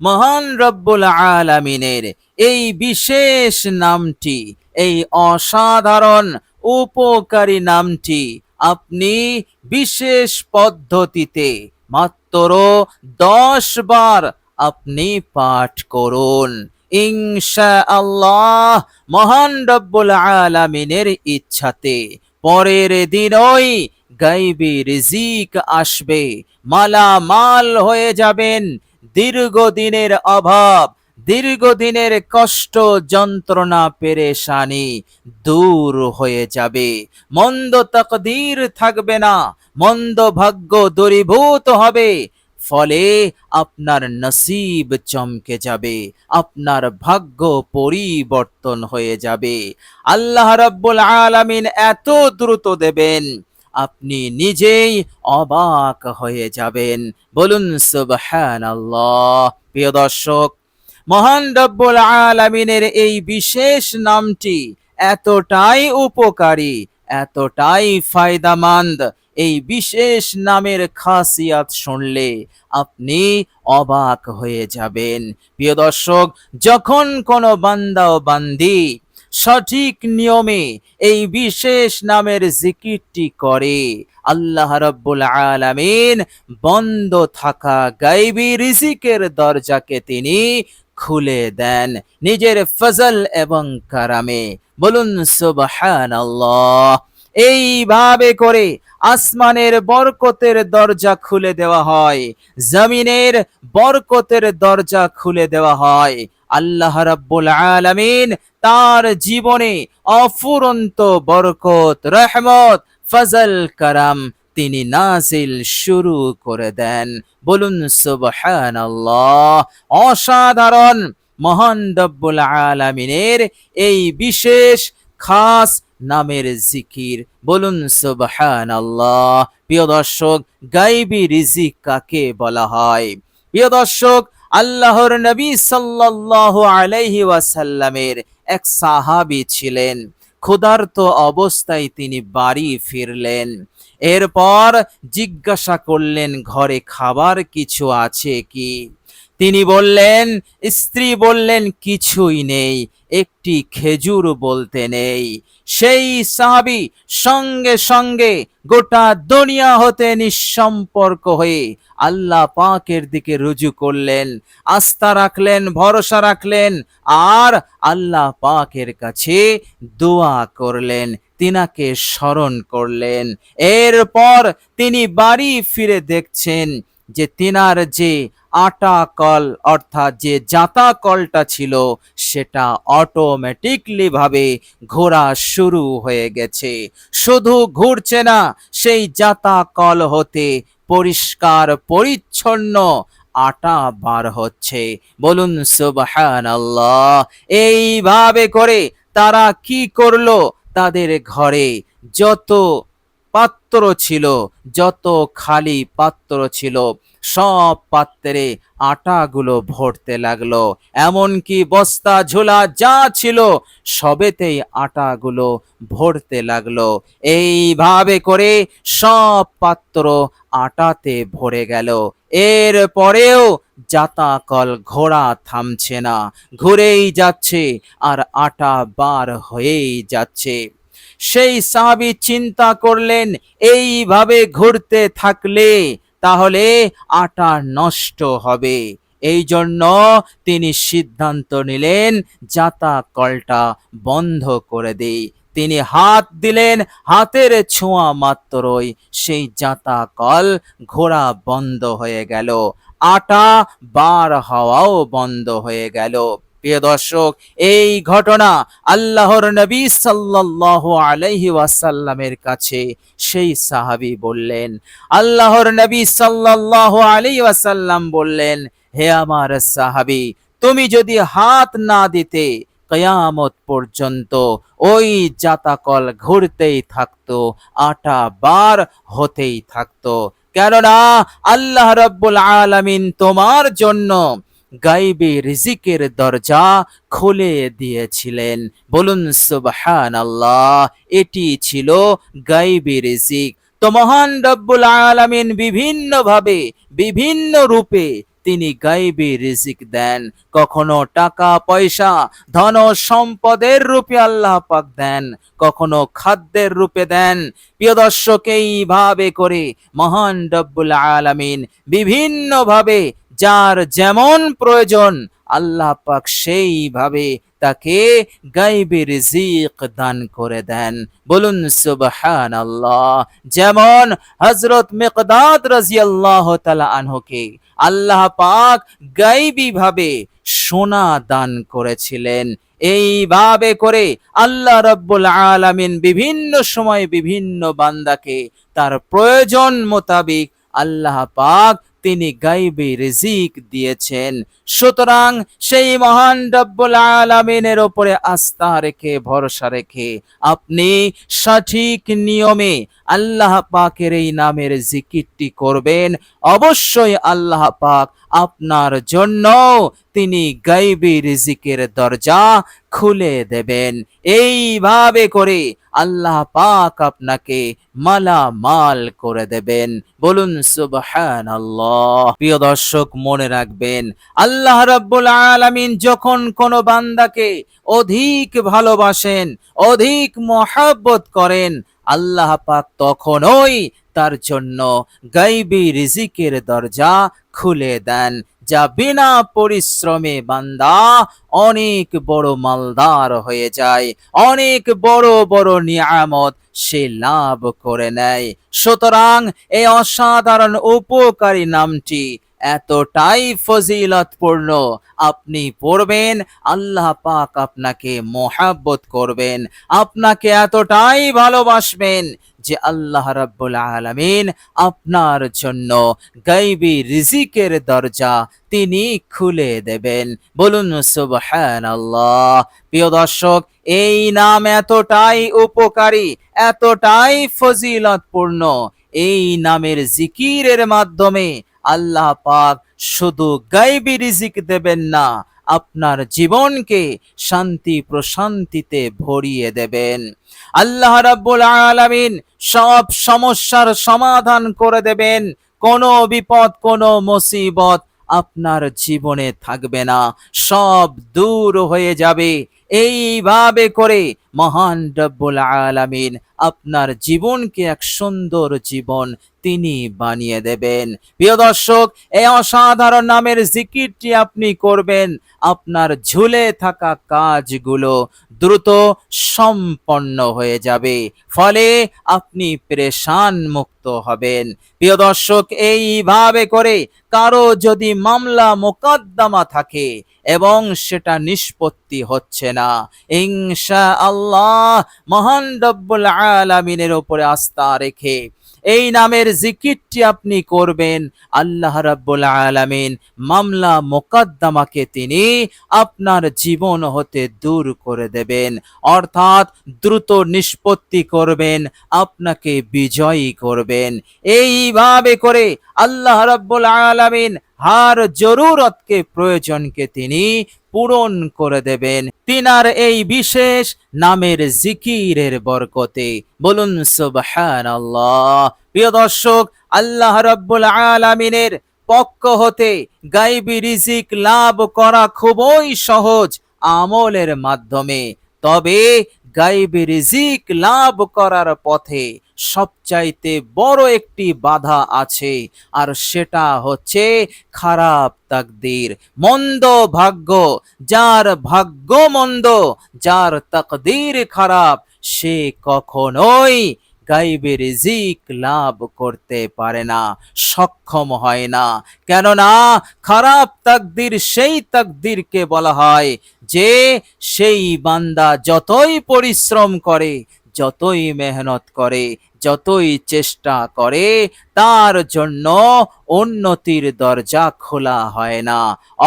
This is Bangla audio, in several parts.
মহান রব্বুল আলামিনের এই বিশেষ নামটি, এই অসাধারণ উপকারী নামটি আপনি বিশেষ পদ্ধতিতে মাত্র 10 বার আপনি পাঠ করুন। ইনশাআল্লাহ মহান রব্বুল আলামিনের ইচ্ছাতে পরের দিনই গায়বী রিজিক আসবে, মালামাল হয়ে যাবেন। দীর্ঘদিনের অভাব, দীর্ঘদিনের কষ্ট, যন্ত্রণা, পেরেশানি দূর হয়ে যাবে। মন্দ তাকদীর থাকবে না, মন্দ ভাগ্য দূরীভূত হবে। ফলে আপনার নসিব চমকে যাবে, আপনার ভাগ্য পরিবর্তন হয়ে যাবে। আল্লাহ রাব্বুল আলামিন এত দ্রুত দেবেন, আপনি নিজেই অবাক হয়ে যাবেন। বলুন সুবহানাল্লাহ। প্রিয় দর্শক, মহান রব্বুল আলামিনের এই বিশেষ নামটি এতটাই উপকারী, এতটাই ফায়দামন্দ, এই বিশেষ নামের খাসিয়াত শুনলে আপনি অবাক হয়ে যাবেন। প্রিয় দর্শক, যখন কোনো বান্দা ও বান্দি সঠিক নিয়মে এই বিশেষ নামের জিকিরটি করে, আল্লাহ রাব্বুল আলামিন বন্ধ থাকা গায়বী রিজিকের দরজাকে তিনি খুলে দেন নিজের ফজল এবং কারামে। বলুন সুবহানাল্লাহ। এইভাবে করে আসমানের বরকতের দরজা খুলে দেওয়া হয়, জমিনের বরকতের দরজা খুলে দেওয়া হয়। আল্লাহ রাব্বুল আলামিন তার জীবনে অফুরন্ত বরকত, রহমত, ফজল, কারাম তিনি নাজিল শুরু করে দেন। বলুন সুবহানাল্লাহ। অসাধারণ মহান রব্বুল আলামিনের এই বিশেষ খাস নামের জিকির। বলুন সুবহানাল্লাহ। প্রিয় দর্শক, গায়বী রিজিক কাকে বলা হয়? প্রিয় দর্শক, আল্লাহর নবী সাল্লাল্লাহু আলাইহি ওয়াসাল্লামের এক সাহাবী ছিলেন। ক্ষুধার্ত অবস্থায় তিনি বাড়ি ফিরলেন। এরপর জিজ্ঞাসা করলেন, ঘরে খাবার কিছু আছে কি? তিনি বললেন, স্ত্রী বললেন, কিছুই নেই, একটি খেজুর বলতে নেই। সেই সাহাবী সঙ্গে সঙ্গে গোটা দুনিয়া হতে নিঃসম্পর্ক হয়ে আল্লাহ পাকের দিকে রুজু করলেন, আস্থা রাখলেন, ভরসা রাখলেন, আর আল্লাহ পাকের কাছে দোয়া করলেন, তিনাকে স্মরণ করলেন। এরপর তিনি বাড়ি ফিরে দেখছেন যে তিনার যে আটা কল, অর্থাৎ যে জাতা কলটা ছিল, সেটা অটোমেটিকলি ভাবে ঘোরা শুরু হয়ে গেছে। শুধু ঘুরছে না, সেই জাতা কল হতে পরিষ্কার পরিচ্ছন্ন আটা বার হচ্ছে। বলুন সুবহানাল্লাহ। এইভাবে করে তারা কি করলো? তাদের ঘরে যত পাত্র ছিল, যত খালি পাত্র ছিল, সব পাত্রে আটাগুলো ভরতে লাগলো। এমনকি বস্তা ঝোলা যা ছিল সবেতেই আটাগুলো ভরতে লাগলো। এইভাবে করে সব পাত্র আটাতে ভরে গেল। এর পরেও জাতা কল ঘোড়া থামছে না, ঘুরেই যাচ্ছে আর আটা বার হয়েই যাচ্ছে। সেই সাহাবী চিন্তা করলেন, এইভাবে ঘুরতে থাকলে তাহলে আটা নষ্ট হবে। এই জন্য তিনি সিদ্ধান্ত নিলেন, জাতা কলটা বন্ধ করে দেই। তিনি হাত দিলেন, হাতের ছোঁয়া মাত্রই সেই জাতা কল ঘোরা বন্ধ হয়ে গেল, আটা বার হওয়াও বন্ধ হয়ে গেল। প্রিয় দর্শক, এই ঘটনা আল্লাহর নবী সাল্লাল্লাহু আলাইহি ওয়াসাল্লামের কাছে সেই সাহাবী বললেন। আল্লাহর নবী সাল্লাল্লাহু আলাইহি ওয়াসাল্লাম বললেন, হে আমার সাহাবী, তুমি যদি হাত না দিতে কিয়ামত পর্যন্ত ওই জাতাকল ঘুরতেই থাকতো, আটা বার হতেই থাকতো। কেননা আল্লাহ রাব্বুল আলামিন তোমার জন্য গায়বী রিজিকের দরজা খুলে দিয়েছিলেন। বলুন সুবহানাল্লাহ। এটি ছিল গায়বী রিজিক। তো মহান রব্বুল আলামিন বিভিন্ন ভাবে, বিভিন্ন রূপে তিনি গায়বী রিজিক দেন। কখনো টাকা পয়সা ধন সম্পদের রূপে আল্লাহ পাক দেন, কখনো খাদ্যের রূপে দেন। প্রিয় দর্শক, এইভাবে করে মহান রব্বুল আলামিন বিভিন্ন ভাবে যার যেমন প্রয়োজন আল্লাহ পাক সেইভাবে তাকে গায়বী রিজিক দান করে দেন। বলুন সুবহানাল্লাহ। যেমন হযরত মিকদাদ রাদিয়াল্লাহু তাআলা আনহুকে আল্লাহ পাক গায়বী ভাবে সোনা দান করেছিলেন। এইভাবে করে আল্লাহ রাব্বুল আলামিন বিভিন্ন সময় বিভিন্ন বান্দাকে তার প্রয়োজন মোতাবেক আল্লাহ পাক তিনি গায়বী রিজিক দিয়েছেন। সুতরাং সেই মহান রব্বুল আলামিনের উপরে আস্থা রেখে ভরসা রেখে আপনি সঠিক নিয়মে আল্লাহ পাকের এই নামের জিকিরটি করবেন। অবশ্যই আল্লাহ পাক আপনার জন্য তিনি গায়বী রিজিকের দরজা খুলে দেবেন। এইভাবে করে আল্লাহ পাক আপনাকে মালামাল করে দেবেন। বলুন সুবহানাল্লাহ। প্রিয় দর্শক, মনে রাখবেন আল্লাহ রাব্বুল আলামিন যখন কোনো বান্দাকে অধিক ভালোবাসেন, অধিক মহব্বত করেন, আল্লাহ পাক তখনই তার জন্য গায়বী রিজিকের দরজা খুলে দেন, যা বিনা পরিশ্রমে বান্দা অনেক বড় মালদার হয়ে যায়, অনেক বড় বড় নিয়ামত সে লাভ করে নেয়। সুতরাং এই অসাধারণ উপকারী নামটি এতটাই ফজিলতপূর্ণ, আপনি পড়বেন আল্লাহ পাক আপনাকে মহব্বত করবেন, আপনাকে এতটাই ভালোবাসবেন যে আল্লাহ রাব্বুল আলামিন আপনার জন্য গায়বী রিজিকের দরজা তিনি খুলে দেবেন। বলুন সুবহানাল্লাহ। প্রিয় দর্শক, এই নাম এতটাই উপকারী, এতটাই ফজিলতপূর্ণ, এই নামের জিকিরের মাধ্যমে আল্লাহ পাক শুধু গায়বী রিজিক দেবেন না, আপনার জীবনকে শান্তি প্রশান্তিতে ভরিয়ে দেবেন। আল্লাহ রাব্বুল আলামিন সব সমস্যার সমাধান করে দেবেন। কোনো বিপদ, কোনো মুসিবত আপনার জীবনে থাকবে না, সব দূর হয়ে যাবে। এইভাবে করে মহান রব্বুল আলামিন আপনার জীবনকে এক সুন্দর জীবন তিনি বানিয়ে দেবেন। প্রিয় দর্শক, এই অসাধারণ নামের জিকিরটি আপনি করবেন, আপনার ঝুলে থাকা কাজগুলো দ্রুত সম্পন্ন হয়ে যাবে, ফলে আপনি পেরেশান মুক্ত হবেন। প্রিয় দর্শক, এইভাবে করে কারো যদি মামলা মোকদ্দমা থাকে এবং সেটা নিষ্পত্তি হচ্ছে না, ইনশাআল্লাহ মহান রব্বুল আলামিনের উপরে আস্থা রেখে এই নামের জিকিরটি আপনি করবেন, আল্লাহ রাব্বুল আলামিন মামলা মোকদ্দমাকে তিনি আপনার জীবন হতে দূর করে দেবেন, অর্থাৎ দ্রুত নিষ্পত্তি করবেন, আপনাকে বিজয়ী করবেন। এইভাবে করে আল্লাহ রাব্বুল আলামিন হার জরুরতকে, প্রয়োজনকে তিনি পূরণ করে দেবেন তিনার এই বিশেষ নামের জিকিরের বরকতে। বলুন সুবহানাল্লাহ। প্রিয় দর্শক, আল্লাহ রাব্বুল আলামিনের পক্ষ হতে গায়বী রিজিক লাভ করা খুবই সহজ আমলের মাধ্যমে। তবে গায়বী রিজিক লাভ করার পথে সবচাইতে বড় একটি বাধা আছে, আর সেটা হচ্ছে খারাপ তাকদীর, মন্দ ভাগ্য। যার ভাগ্য মন্দ, যার তাকদীর খারাপ, সে কখনোই গায়বী রিজিক লাভ করতে পারে না, সক্ষম হয় না। কেননা খারাপ তাকদীর সেই তাকদীরকে বলা হয় যে সেই বান্দা যতই পরিশ্রম করে, যতই মেহনত করে, যতই চেষ্টা করে, তার জন্য উন্নতির দরজা খোলা হয় না,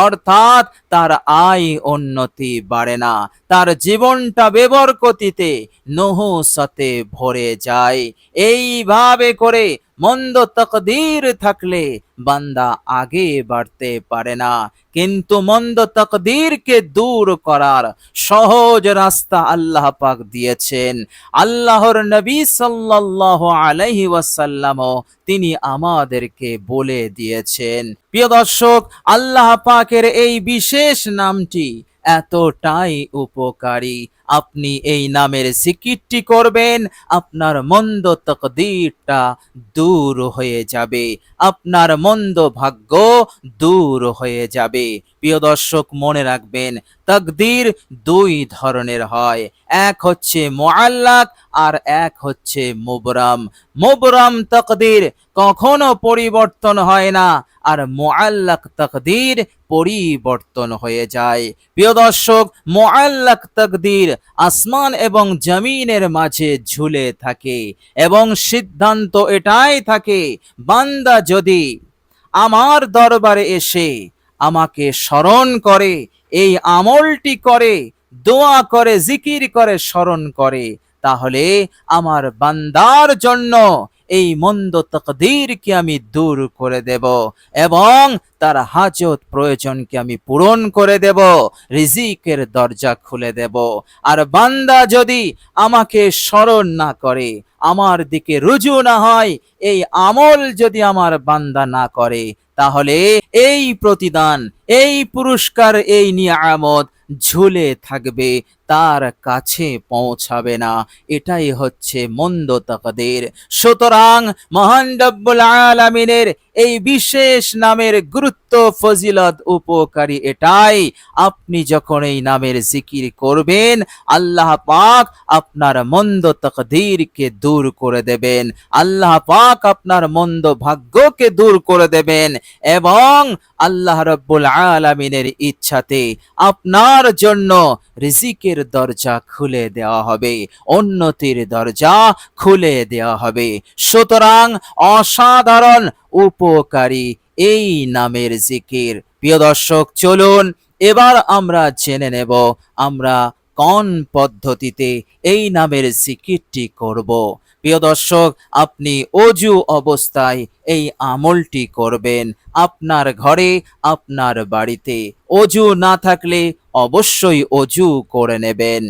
অর্থাৎ তার আয় উন্নতি বাড়ে না, তার জীবনটা বেবরকতিতে নহুসতে ভরে যায়। এইভাবে করে মন্দ তাকদীর থাকলে বান্দা আগে বাড়তে পারে না, কিন্তু মন্দ তাকদীরকে দূর করার সহজ রাস্তা আল্লাহ পাক দিয়েছেন। আল্লাহর নবী সাল্লাল্লাহু আলাইহি ওয়াসাল্লামও তিনি আমাদেরকে বলে দিয়েছেন। প্রিয় দর্শক, আল্লাহ পাকের এই বিশেষ নামটি এতটাই উপকারী, আপনি এই নামের জিকিরটি করবেন, আপনার মন্দ তাকদীরটা দূর হয়ে যাবে, আপনার মন্দ ভাগ্য দূর হয়ে যাবে। প্রিয় দর্শক, মনে রাখবেন তাকদীর দুই ধরনের হয়, এক হচ্ছে মুআল্লাক আর এক হচ্ছে মুবরাম। মুবরাম তাকদীর কখনো পরিবর্তন হয় না, আর মুআল্লাক তাকদীর পরিবর্তন হয়ে যায়। প্রিয় দর্শক, মুআল্লাক তাকদীর আসমান এবং জমিনের মাঝে ঝুলে থাকে এবং সিদ্ধান্ত এটাই থাকে, বান্দা যদি আমার দরবারে এসে আমাকে স্মরণ করে, এই আমলটি করে, দোয়া করে, জিকির করে, স্মরণ করে, তাহলে আমার বান্দার জন্য এই মন্দ তাকদীরকে আমি দূর করে দেব এবং তার হাজত প্রয়োজনকে আমি পূরণ করে দেব, রিজিকের দরজা খুলে দেব। আর বান্দা যদি আমাকে স্মরণ না করে, আমার দিকে রুজু না হয়, এই আমল যদি আমার বান্দা না করে, তাহলে এই প্রতিদান, এই পুরস্কার, এই নিয়ামত ঝুলে থাকবে, তার কাছে পৌঁছাবে না। এটাই হচ্ছে মন্দ তাকদীর। সুতরাং মহান রব্বুল আলামিনের এই বিশেষ নামের গুরুত্ব, ফজিলত, উপকারী এটাই, আপনি যখন এই নামের জিকির করবেন, আল্লাহ পাক আপনার মন্দ তাকদীরকে দূর করে দেবেন, আল্লাহ পাক আপনার মন্দ ভাগ্যকে দূর করে দেবেন এবং আল্লাহ রব্বুল আলামিনের ইচ্ছাতে আপনার জন্য রিজিকের দরজা খুলে দেওয়া হবে, উন্নতির দরজা খুলে দেওয়া হবে। সুতরাং অসাধারণ উপকারী এই নামের জিকির। প্রিয় দর্শক, চলুন এবার আমরা জেনে নেব আমরা কোন পদ্ধতিতে এই নামের জিকিরটি করব। প্রিয় দর্শক, আপনি অজু অবস্থায় এই আমলটি করবেন, আপনার ঘরে, আপনার বাড়িতে। অজু না থাকলে অবশ্যই অজু করে নেবেন।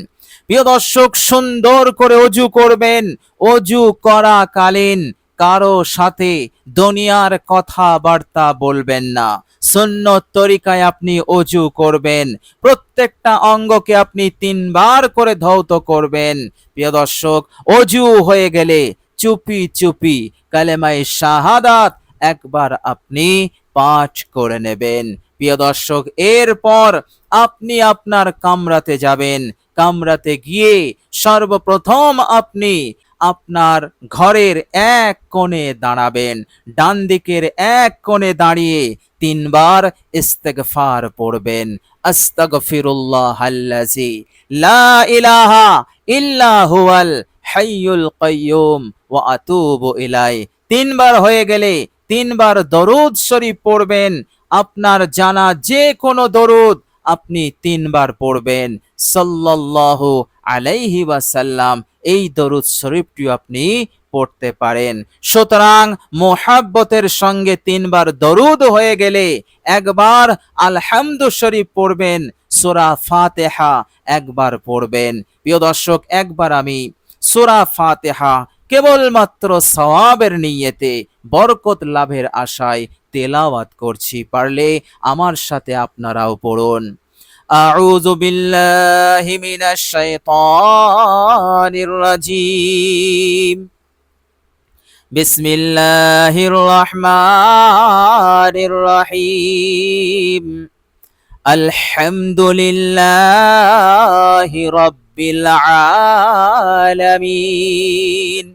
প্রিয় দর্শক, সুন্দর করে অজু করবেন। অজু করাকালীন কারো সাথে দুনিয়ার কথাবার্তা বলবেন না। সুন্নত তরিকায় আপনি অজু করবেন, প্রত্যেকটা অঙ্গকে আপনি 3 বার করে ধৌত করবেন। প্রিয় দর্শক, অজু হয়ে গেলে চুপি চুপি কালেমায়ে শাহাদাত একবার আপনি পাঠ করে নেবেন। প্রিয় দর্শক, এরপর আপনি আপনার কামরাতে যাবেন। কামরাতে গিয়ে সর্বপ্রথম আপনি আপনার ঘরের এক কোণে দাঁড়াবেন, ডান দিকের এক কোণে দাঁড়িয়ে 3 বার ইস্তেগফার পড়বেন। আস্তাগফিরুল্লাহাল্লাযী লা ইলাহা ইল্লা হুয়াল হাইয়ুল কাইয়্যুম ওয়া আতুবু ইলাইহি। 3 বার হয়ে গেলে 3 বার দরুদ শরীফ পড়বেন। আপনার জানা যে কোনো দরুদ আপনি 3 বার পড়বেন। সাল্লাল্লাহু আলাইহি ওয়াসাল্লাম, এই দরুদ শরীফটি আপনি পড়তে পারেন। সুতরাং মোহাব্বতের সঙ্গে 3 বার দরুদ হয়ে গেলে একবার আলহামদু শরীফ পড়বেন, সূরা ফাতিহা একবার পড়বেন। প্রিয় দর্শক, একবার আমি সূরা ফাতিহা কেবলমাত্র সওয়াবের নিয়তে, বরকত লাভের আশায় তেলাওয়াত করছি, পারলে আমার সাথে আপনারাও পড়ুন। আউযু বিল্লাহি মিনাশ শাইতানির রাজীম। বিসমিল্লাহির রহমানির রহিম। আলহামদুলিল্লাহি রাব্বিল আলামিন।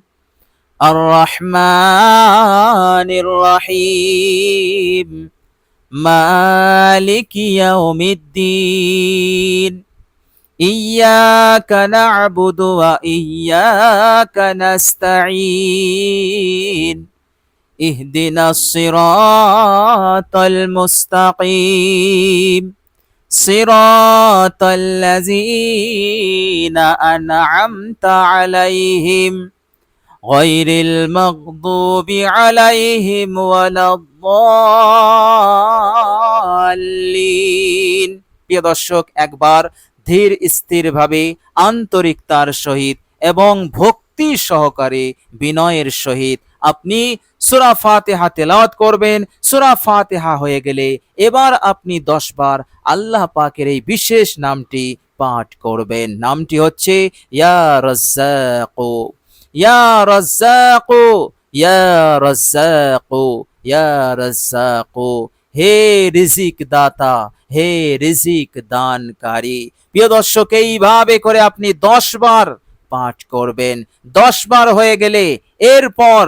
আর রহমানির রহিম। মালিকি ইয়াউমিদ্দিন। ইয়্যাকা না'বুদু ওয়া ইয়্যাকা নাস্তাঈন। ইহদিনাস সিরাতাল মুস্তাকিম। সিরাতাল লাযীনা আন'আমতা আলাইহিম গায়রিল মাগদুবি আলাইহিম ওয়ালাদ-দাল্লিন। প্রিয় দর্শক, একবার ধীর স্থিরভাবে আন্তরিকতার সহিত এবং ভক্তি সহকারে বিনয়ের সহিত আপনি সূরা ফাতিহা তেলাওয়াত করবেন। সূরা ফাতিহা হয়ে গেলে এবার আপনি 10 বার আল্লাহ পাকের এই বিশেষ নামটি পাঠ করবেন। নামটি হচ্ছে ইয়া রাজ্জাকু, ইয়া রাজ্জাকু, ইয়া রাজ্জাকু, ইয়া রাজ্জাকু। হে রিজিক দাতা, হে রিজিক দানকারী। প্রিয় দর্শক, এইভাবে করে আপনি 10 বার পাঠ করবেন। 10 বার হয়ে গেলে এরপর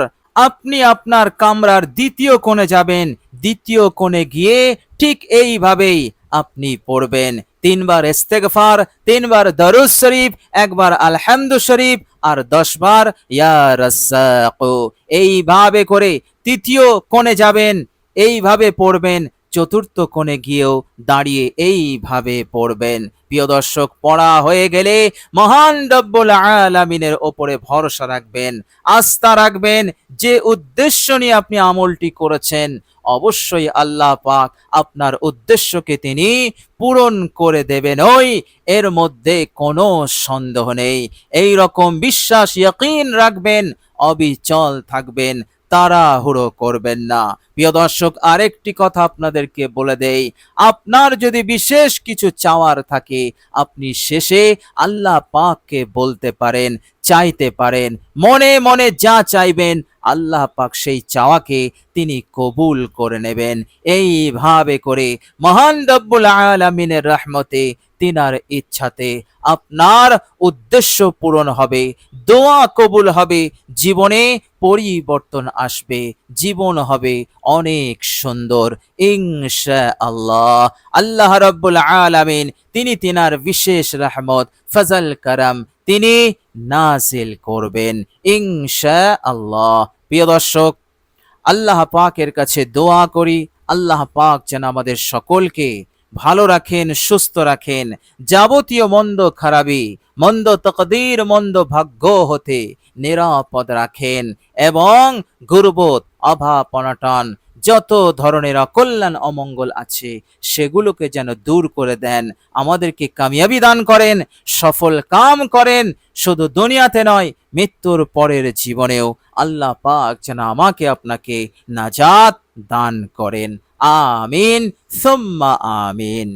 আপনি আপনার কামরার দ্বিতীয় কোণে যাবেন। দ্বিতীয় কোণে গিয়ে ঠিক এইভাবেই আপনি পড়বেন 3 বার ইস্তেগফার, 3 বার দরুদ শরীফ, 1 বার আলহামদু শরীফ আর 10 বার ইয়া রাজ্জাকু। এইভাবে করে তৃতীয় কোণে যাবেন, এইভাবে পড়বেন। চতুর্থ কোণে গিয়েও দাঁড়িয়ে এইভাবে পড়বেন। প্রিয় দর্শক, পড়া হয়ে গেলে মহান রব্বুল আলামিনের ওপরে ভরসা রাখবেন, আস্থা রাখবেন। যে উদ্দেশ্য নিয়ে আপনি আমলটি করেছেন, অবশ্যই আল্লাহ পাক আপনার উদ্দেশ্যকে তিনি পূরণ করে দেবেন, ওই এর মধ্যে কোনো সন্দেহ নেই। এই রকম বিশ্বাস ইয়াকিন রাখবেন, অবিচল থাকবেন, তাড়াহুড়ো করবেন না। প্রিয় দর্শক, আরেকটি কথা আপনাদেরকে বলে দেই, আপনার যদি বিশেষ কিছু চাওয়ার থাকে, আপনি শেষে আল্লাহ পাককে বলতে পারেন, চাইতে পারেন। মনে মনে যা চাইবেন আল্লাহ পাক সেই চাওয়াকে তিনি কবুল করে নেবেন। এইভাবে করে মহান রব্বুল আলামিনের রহমতে, তিনার ইচ্ছাতে আপনার উদ্দেশ্য পূরণ হবে, দোয়া কবুল হবে, জীবনে পরিবর্তন আসবে, জীবন হবে অনেক সুন্দর ইনশাআল্লাহ। আল্লাহ রাব্বুল আলামিন তিনি তিনার বিশেষ রহমত, ফজল করম তিনি নাজিল করবেন ইনশাআল্লাহ। প্রিয় দর্শক, আল্লাহ পাকের কাছে দোয়া করি, আল্লাহ পাক যেন আমাদের সকলকে ভালো রাখেন, সুস্থ রাখেন, যাবতীয় মন্দ খারাপি, মন্দ তকদির, মন্দ ভাগ্য হতে নিরাপদ রাখেন এবং গুরবত, অভাব, অনটন, যত ধরনের অকল্যাণ অমঙ্গল আছে সেগুলোকে যেন দূর করে দেন, আমাদেরকে কামিয়াবি দান করেন, সফল কাম করেন, শুধু দুনিয়াতে নয় মৃত্যুর পরের জীবনেও আল্লাহ পাক যেন আমাকে আপনাকে নাজাত দান করেন। আমিন সুম্মা আমিন।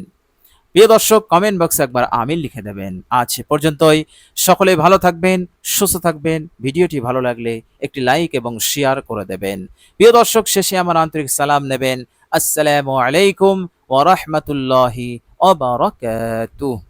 প্রিয় দর্শক, কমেন্ট বক্সে একবার আমিন লিখে দেবেন। আজ এ পর্যন্তই। সকলে ভালো থাকবেন, সুস্থ থাকবেন। ভিডিওটি ভালো লাগলে একটি লাইক এবং শেয়ার করে দেবেন। প্রিয় দর্শক, শেষে আমার আন্তরিক সালাম নেবেন। আসসালামু আলাইকুম ওয়া রাহমাতুল্লাহি ওয়া বারাকাতুহু।